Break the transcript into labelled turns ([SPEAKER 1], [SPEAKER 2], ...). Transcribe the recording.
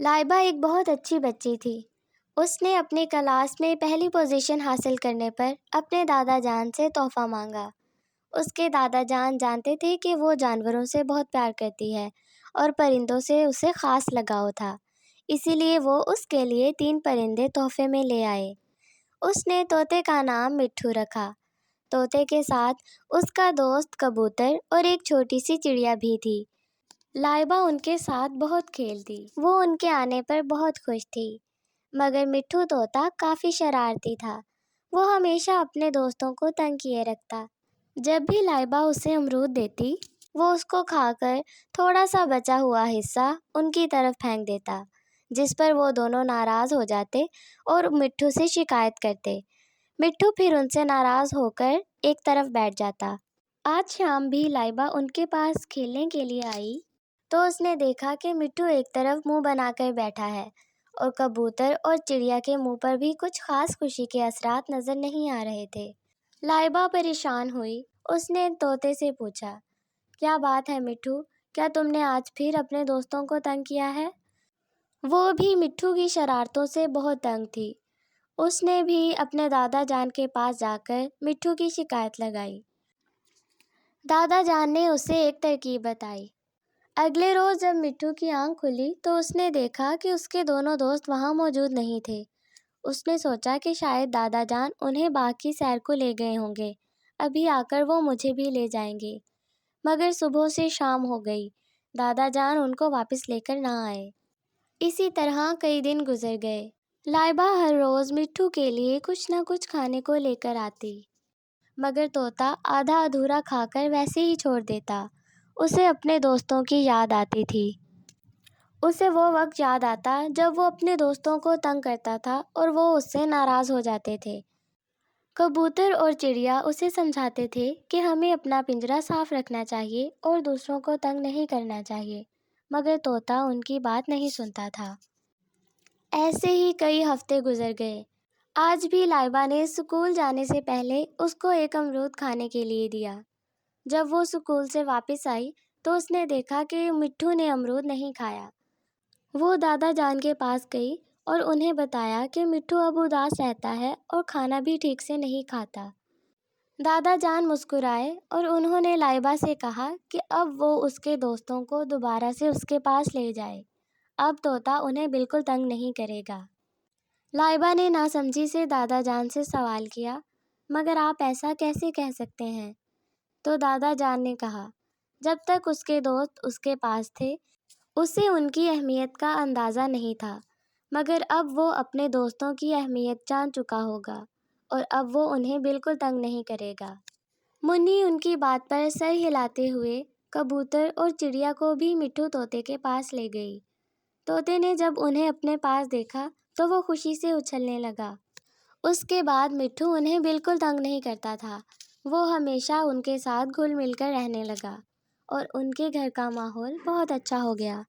[SPEAKER 1] لائبہ ایک بہت اچھی بچی تھی۔ اس نے اپنی کلاس میں پہلی پوزیشن حاصل کرنے پر اپنے دادا جان سے تحفہ مانگا۔ اس کے دادا جان جانتے تھے کہ وہ جانوروں سے بہت پیار کرتی ہے اور پرندوں سے اسے خاص لگاؤ تھا، اسی لیے وہ اس کے لیے 3 پرندے تحفے میں لے آئے۔ اس نے طوطے کا نام مٹھو رکھا۔ طوطے کے ساتھ اس کا دوست کبوتر اور ایک چھوٹی سی چڑیا بھی تھی۔ لائبہ ان کے ساتھ بہت کھیلتی، وہ ان کے آنے پر بہت خوش تھی، مگر مٹھو طوطا کافی شرارتی تھا۔ وہ ہمیشہ اپنے دوستوں کو تنگ کیے رکھتا۔ جب بھی لائبہ اسے امرود دیتی، وہ اس کو کھا کر تھوڑا سا بچا ہوا حصہ ان کی طرف پھینک دیتا، جس پر وہ دونوں ناراض ہو جاتے اور مٹھو سے شکایت کرتے۔ مٹھو پھر ان سے ناراض ہو کر ایک طرف بیٹھ جاتا۔ آج شام بھی لائبہ ان کے پاس کھیلنے کے لیے آئی تو اس نے دیکھا کہ مٹھو ایک طرف منہ بنا کر بیٹھا ہے اور کبوتر اور چڑیا کے منہ پر بھی کچھ خاص خوشی کے اثرات نظر نہیں آ رہے تھے۔ لائبہ پریشان ہوئی۔ اس نے طوطے سے پوچھا، کیا بات ہے مٹھو، کیا تم نے آج پھر اپنے دوستوں کو تنگ کیا ہے؟ وہ بھی مٹھو کی شرارتوں سے بہت تنگ تھی۔ اس نے بھی اپنے دادا جان کے پاس جا کر مٹھو کی شکایت لگائی۔ دادا جان نے اسے ایک ترکیب بتائی۔ اگلے روز جب مٹھو کی آنکھ کھلی تو اس نے دیکھا کہ اس کے دونوں دوست وہاں موجود نہیں تھے۔ اس نے سوچا کہ شاید دادا جان انہیں باغ کی سیر کو لے گئے ہوں گے، ابھی آ کر وہ مجھے بھی لے جائیں گے۔ مگر صبح سے شام ہو گئی، دادا جان ان کو واپس لے کر نہ آئے۔ اسی طرح کئی دن گزر گئے۔ لائبہ ہر روز مٹھو کے لیے کچھ نہ کچھ کھانے کو لے کر آتی، مگر طوطا آدھا ادھورا کھا کر ویسے ہی چھوڑ دیتا۔ اسے اپنے دوستوں کی یاد آتی تھی۔ اسے وہ وقت یاد آتا جب وہ اپنے دوستوں کو تنگ کرتا تھا اور وہ اس سے ناراض ہو جاتے تھے۔ کبوتر اور چڑیا اسے سمجھاتے تھے کہ ہمیں اپنا پنجرہ صاف رکھنا چاہیے اور دوسروں کو تنگ نہیں کرنا چاہیے، مگر طوطا ان کی بات نہیں سنتا تھا۔ ایسے ہی کئی ہفتے گزر گئے۔ آج بھی لائبہ نے اسکول جانے سے پہلے اس کو ایک امرود کھانے کے لیے دیا۔ جب وہ اسکول سے واپس آئی تو اس نے دیکھا کہ مٹھو نے امرود نہیں کھایا۔ وہ دادا جان کے پاس گئی اور انہیں بتایا کہ مٹھو اب اداس رہتا ہے اور کھانا بھی ٹھیک سے نہیں کھاتا۔ دادا جان مسکرائے اور انہوں نے لائبہ سے کہا کہ اب وہ اس کے دوستوں کو دوبارہ سے اس کے پاس لے جائے۔ اب طوطا انہیں بالکل تنگ نہیں کرے گا۔ لائبہ نے ناسمجھی سے دادا جان سے سوال کیا، مگر آپ ایسا کیسے کہہ سکتے ہیں؟ تو دادا جان نے کہا، جب تک اس کے دوست اس کے پاس تھے، اسے ان کی اہمیت کا اندازہ نہیں تھا، مگر اب وہ اپنے دوستوں کی اہمیت جان چکا ہوگا اور اب وہ انہیں بالکل تنگ نہیں کرے گا۔ منی ان کی بات پر سر ہلاتے ہوئے کبوتر اور چڑیا کو بھی مٹھو طوطے کے پاس لے گئی۔ طوطے نے جب انہیں اپنے پاس دیکھا تو وہ خوشی سے اچھلنے لگا۔ اس کے بعد مٹھو انہیں بالکل تنگ نہیں کرتا تھا۔ وہ ہمیشہ ان کے ساتھ گھل مل کر رہنے لگا اور ان کے گھر کا ماحول بہت اچھا ہو گیا۔